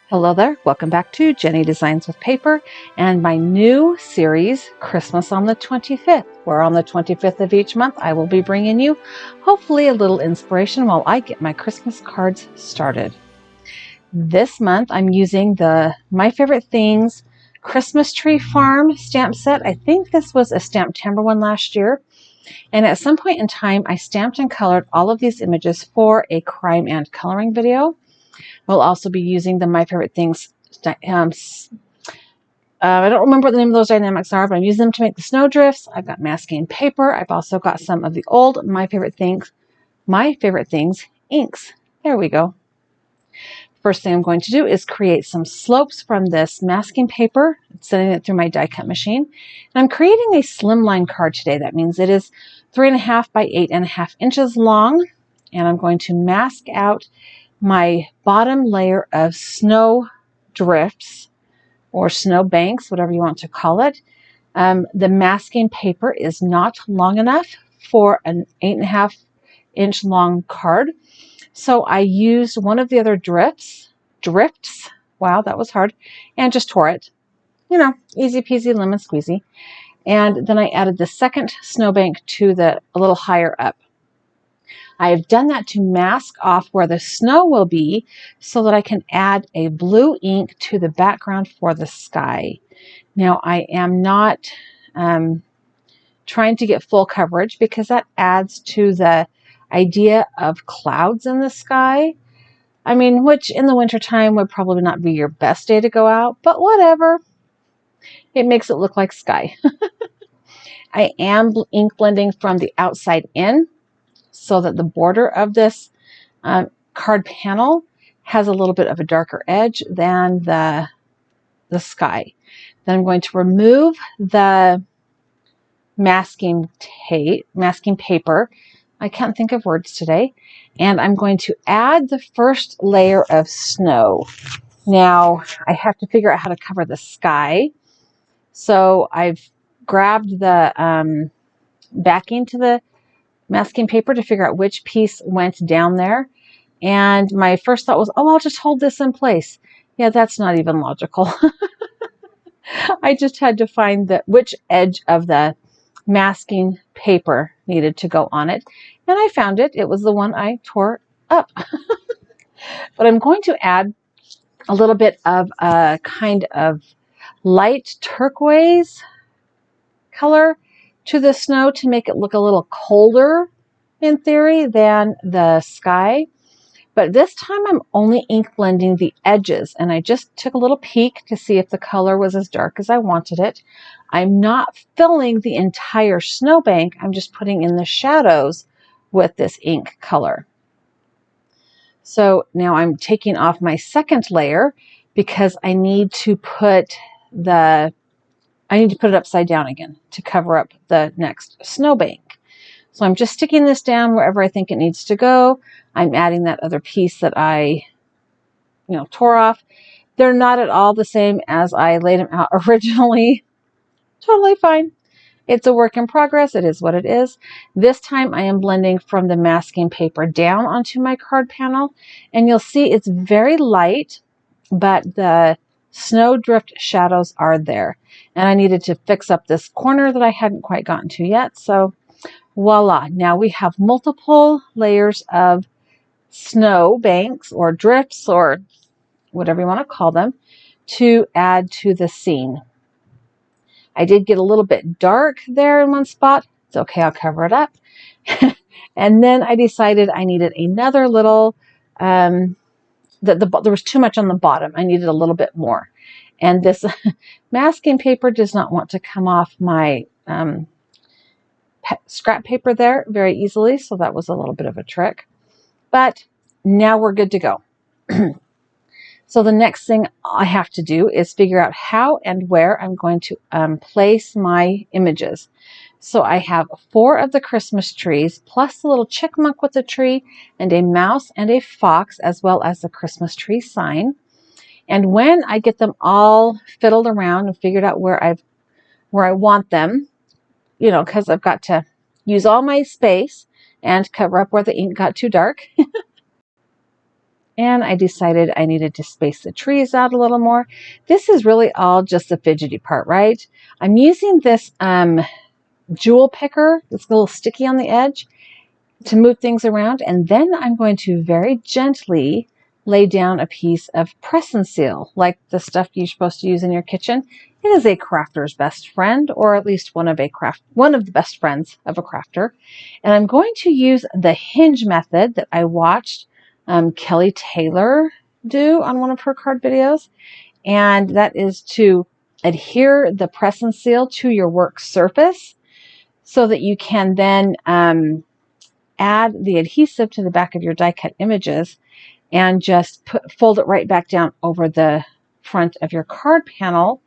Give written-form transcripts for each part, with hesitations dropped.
Hello there, welcome back to Jennie Designs with Paper and my new series, Christmas on the 25th, where on the 25th of each month I will be bringing you hopefully a little inspiration while I get my Christmas cards started. This month I'm using the My Favorite Things Christmas Tree Farm stamp set. I think this was a Stamptember one last year. And at some point in time, I stamped and colored all of these images for a crime and coloring video. We'll also be using the My Favorite Things. I don't remember what the name of those dynamics are, but I'm using them to make the snow drifts. I've got masking paper. I've also got some of the old My Favorite Things inks. There we go. First thing I'm going to do is create some slopes from this masking paper, sending it through my die cut machine. And I'm creating a slimline card today. That means it is 3.5 by 8.5 inches long. And I'm going to mask out my bottom layer of snow drifts or snow banks, whatever you want to call it. The masking paper is not long enough for an 8.5 inch long card. So I used one of the other drifts, wow, that was hard, and just tore it. You know, easy peasy lemon squeezy. And then I added the second snowbank to a little higher up. I have done that to mask off where the snow will be so that I can add a blue ink to the background for the sky. Now, I am not trying to get full coverage because that adds to the idea of clouds in the sky. I mean, which in the wintertime would probably not be your best day to go out, but whatever. It makes it look like sky. I am ink blending from the outside in so that the border of this card panel has a little bit of a darker edge than the sky. Then I'm going to remove the masking paper. I can't think of words today. And I'm going to add the first layer of snow. Now, I have to figure out how to cover the sky. So I've grabbed the backing to the masking paper to figure out which piece went down there. And my first thought was, oh, I'll just hold this in place. Yeah, that's not even logical. I just had to find which edge of the masking paper needed to go on it. And I found it. It was the one I tore up. But I'm going to add a little bit of a kind of light turquoise color to the snow to make it look a little colder in theory than the sky. But this time I'm only ink blending the edges, and I just took a little peek to see if the color was as dark as I wanted it. I'm not filling the entire snowbank. I'm just putting in the shadows with this ink color. So now I'm taking off my second layer because I need to put it upside down again to cover up the next snowbank. So I'm just sticking this down wherever I think it needs to go. I'm adding that other piece that I, tore off. They're not at all the same as I laid them out originally. Totally fine. It's a work in progress. It is what it is. This time I am blending from the masking paper down onto my card panel. And you'll see it's very light, but the snowdrift shadows are there. And I needed to fix up this corner that I hadn't quite gotten to yet. So voila. Now we have multiple layers of snow banks or drifts or whatever you want to call them to add to the scene. I did get a little bit dark there in one spot. It's okay, I'll cover it up. And then I decided I needed another little, there was too much on the bottom. I needed a little bit more. And this masking paper does not want to come off my scrap paper there very easily. So that was a little bit of a trick. But now we're good to go. So the next thing I have to do is figure out how and where I'm going to place my images. So I have 4 of the Christmas trees, plus the little chipmunk with the tree, and a mouse and a fox, as well as the Christmas tree sign. And when I get them all fiddled around and figured out where I want them, because I've got to use all my space and cover up where the ink got too dark. And I decided I needed to space the trees out a little more. This is really all just the fidgety part, right? I'm using this jewel picker, it's a little sticky on the edge, to move things around. And then I'm going to very gently lay down a piece of press and seal, like the stuff you're supposed to use in your kitchen. It is a crafter's best friend, or at least one of the best friends of a crafter. And I'm going to use the hinge method that I watched Kelly Taylor do on one of her card videos. And that is to adhere the press and seal to your work surface so that you can then add the adhesive to the back of your die cut images and just fold it right back down over the front of your card panel,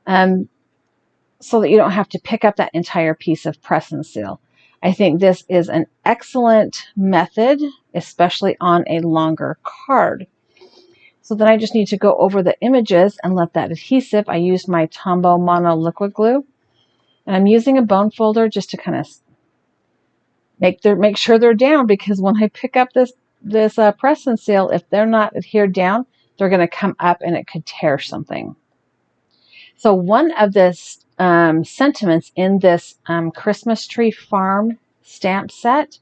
so that you don't have to pick up that entire piece of press and seal. I think this is an excellent method, especially on a longer card. So then I just need to go over the images and let that adhesive, I used my Tombow Mono Liquid Glue, and I'm using a bone folder just to kind of make sure they're down, because when I pick up this press and seal, if they're not adhered down, they're going to come up and it could tear something. So one of the sentiments in this Christmas Tree Farm stamp set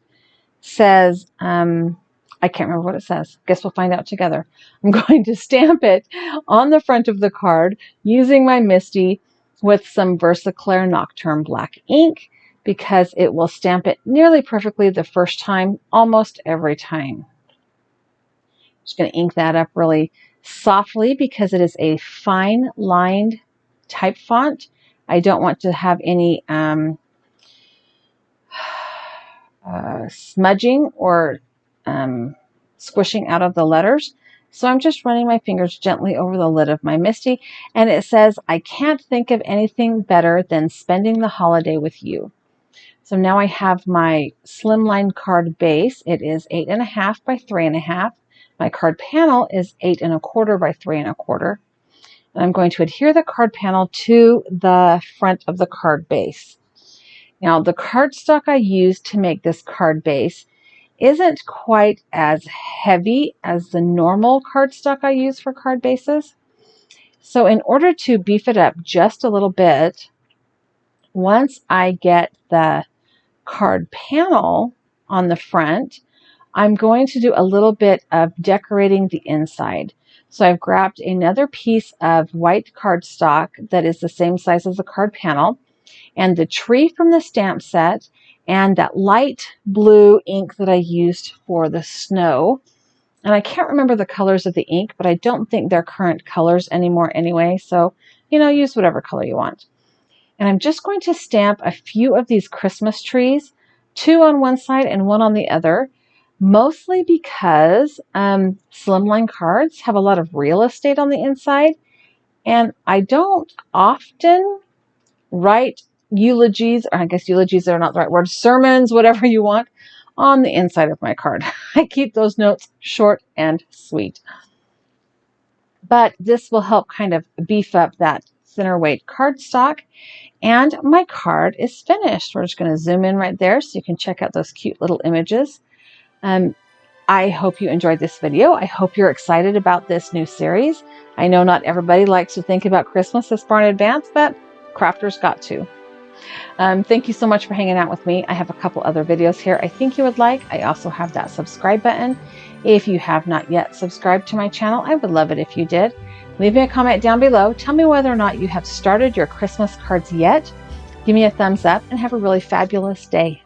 says, I can't remember what it says. Guess we'll find out together. I'm going to stamp it on the front of the card using my Misty with some Versaclear Nocturne black ink, because it will stamp it nearly perfectly the first time, almost every time. Just going to ink that up really softly because it is a fine lined type font. I don't want to have any smudging or squishing out of the letters. So I'm just running my fingers gently over the lid of my Misty, and it says, "I can't think of anything better than spending the holiday with you." So now I have my slimline card base. It is 8.5 by 3.5. My card panel is 8.25 by 3.25. And I'm going to adhere the card panel to the front of the card base. Now, the cardstock I used to make this card base isn't quite as heavy as the normal cardstock I use for card bases. So in order to beef it up just a little bit, once I get the card panel on the front, I'm going to do a little bit of decorating the inside. So I've grabbed another piece of white cardstock that is the same size as the card panel, and the tree from the stamp set, and that light blue ink that I used for the snow. And I can't remember the colors of the ink, but I don't think they're current colors anymore anyway. So, use whatever color you want. And I'm just going to stamp a few of these Christmas trees, 2 on one side and 1 on the other, mostly because slimline cards have a lot of real estate on the inside. And I don't often write eulogies, or I guess eulogies are not the right word, sermons, whatever you want, on the inside of my card. I keep those notes short and sweet. But this will help kind of beef up that thinner weight cardstock. And my card is finished. We're just going to zoom in right there so you can check out those cute little images. I hope you enjoyed this video. I hope you're excited about this new series. I know not everybody likes to think about Christmas this far in advance, but crafters got to. Thank you so much for hanging out with me. I have a couple other videos here I think you would like. I also have that subscribe button. If you have not yet subscribed to my channel, I would love it if you did. Leave me a comment down below. Tell me whether or not you have started your Christmas cards yet. Give me a thumbs up and have a really fabulous day.